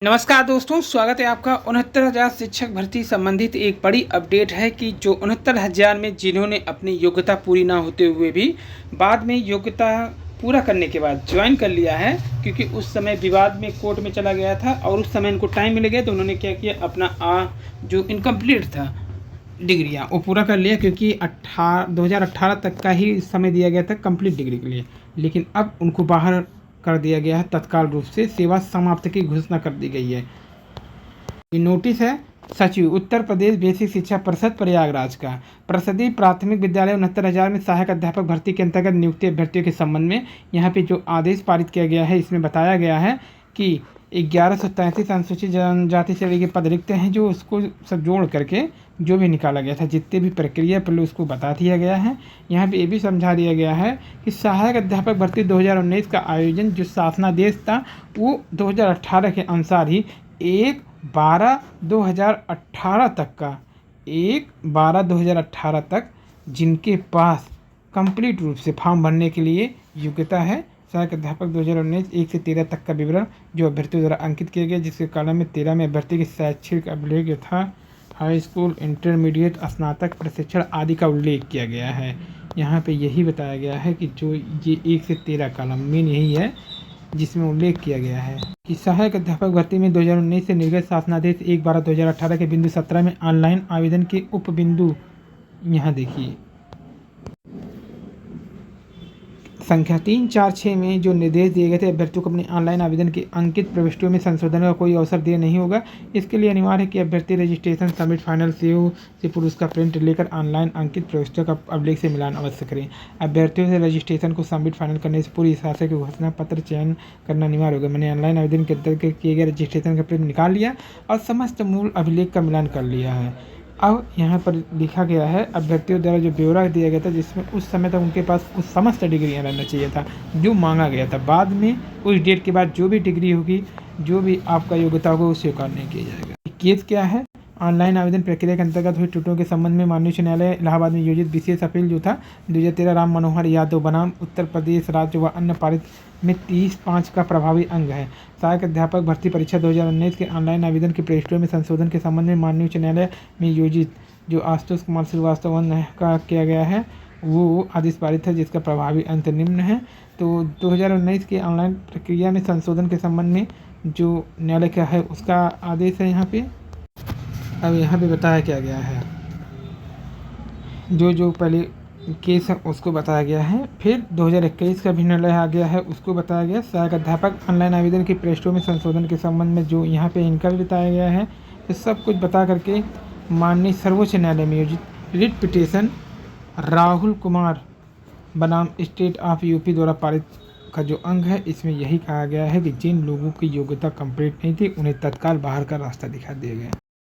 नमस्कार दोस्तों, स्वागत है आपका। 69,000 शिक्षक भर्ती संबंधित एक बड़ी अपडेट है कि जो 69,000 में जिन्होंने अपनी योग्यता पूरी ना होते हुए भी बाद में योग्यता पूरा करने के बाद ज्वाइन कर लिया है, क्योंकि उस समय विवाद में कोर्ट में चला गया था और उस समय इनको टाइम मिल गया, तो उन्होंने क्या किया, अपना जो इनकम्प्लीट था डिग्रियाँ वो पूरा कर लिया, क्योंकि 2018 तक का ही समय दिया गया था कंप्लीट डिग्री के लिए। लेकिन अब उनको बाहर कर दिया गया है, तत्काल रूप से सेवा समाप्ति की घोषणा कर दी गई है। ये नोटिस है सचिव उत्तर प्रदेश बेसिक शिक्षा परिषद प्रयागराज का। परिषदीय प्राथमिक विद्यालय 69,000 में सहायक अध्यापक भर्ती के अंतर्गत नियुक्ति अभ्यर्थियों के संबंध में यहाँ पे जो आदेश पारित किया गया है, इसमें बताया गया है कि 1133 अनुसूचित जनजाति श्रेणी के पद रिक्त हैं, जो उसको सब जोड़ करके जो भी निकाला गया था, जितने भी प्रक्रिया पहले उसको बता दिया गया है। यहाँ पे ये भी समझा दिया गया है कि सहायक अध्यापक भर्ती 2019 का आयोजन जो शासनादेश था वो 2018 के अनुसार ही 1/12/2018 तक का 1/12/2018 तक जिनके पास कंप्लीट रूप से फॉर्म भरने के लिए योग्यता है, सहायक अध्यापक 2019 1 से 13 तक का विवरण जो अभ्यर्थियों द्वारा अंकित किया गया, जिसके कॉलम में 13 में अभ्यर्थी की शैक्षिक अभिलेख यथा हाई स्कूल, इंटरमीडिएट, स्नातक प्रशिक्षण आदि का उल्लेख किया गया है। यहाँ पे यही बताया गया है कि जो ये 1 से 13 कॉलम मेन यही है जिसमें उल्लेख किया गया है कि सहायक अध्यापक भर्ती में 2019 से निर्गत शासनादेश 1/12/2018 के बिंदु 17 में ऑनलाइन आवेदन के उप बिंदु यहाँ देखिए संख्या 346 में जो निर्देश दिए गए थे, अभ्यर्थियों को अपने ऑनलाइन आवेदन के अंकित प्रविष्टियों में संशोधन का कोई अवसर दिया नहीं होगा। इसके लिए अनिवार्य है कि अभ्यर्थी रजिस्ट्रेशन सबमिट फाइनल सीओ से पूर्व उसका प्रिंट लेकर ऑनलाइन अंकित प्रविष्टियों का अभिलेख से मिलान अवश्य करें। अभ्यर्थियों से रजिस्ट्रेशन को सबमिट फाइनल करने से पूर्व इस शासन के घोषणा पत्र चयन करना अनिवार्य होगा। मैंने ऑनलाइन आवेदन के अंतर्गत किए गए रजिस्ट्रेशन का प्रिंट निकाल लिया और समस्त मूल अभिलेख का मिलान कर लिया है। अब यहाँ पर लिखा गया है अभ्यर्थियों द्वारा जो ब्यौरा दिया गया था, जिसमें उस समय तक उनके पास उस समस्त डिग्रियाँ रहना चाहिए था जो मांगा गया था। बाद में उस डेट के बाद जो भी डिग्री होगी, जो भी आपका योग्यता होगा, वो स्वीकार नहीं किया जाएगा। केस क्या है, ऑनलाइन आवेदन प्रक्रिया के अंतर्गत हुई त्रुटियों के संबंध में माननीय उच्च न्यायालय इलाहाबाद में योजित विशेष अपील जो था 2013 राम मनोहर यादव बनाम उत्तर प्रदेश राज्य व अन्य पारित में 30/5 का प्रभावी अंग है। सहायक अध्यापक भर्ती परीक्षा 2019 के ऑनलाइन आवेदन की प्रविष्टियों में संशोधन के संबंध में माननीय उच्च न्यायालय में योजित जो आशुतोष कुमार श्रीवास्तव का किया गया है, वो आदेश पारित है, जिसका प्रभावी अंत निम्न है। तो 2019 के ऑनलाइन प्रक्रिया में संशोधन के संबंध में जो न्यायालय का है उसका आदेश है यहाँ पे। अब यहाँ पे बताया क्या गया है, जो पहले केस है उसको बताया गया है। फिर 2021 का भी निर्णय आ गया है, उसको बताया गया। सहायक अध्यापक ऑनलाइन आवेदन की प्रविष्टियों में संशोधन के संबंध में जो यहाँ पे इनका भी बताया गया है। ये सब कुछ बता करके माननीय सर्वोच्च न्यायालय में योजित रिट पिटीशन राहुल कुमार बनाम स्टेट ऑफ यूपी द्वारा पारित का जो अंग है, इसमें यही कहा गया है कि जिन लोगों की योग्यता कंप्लीट नहीं थी उन्हें तत्काल बाहर का रास्ता दिखा दिया गया।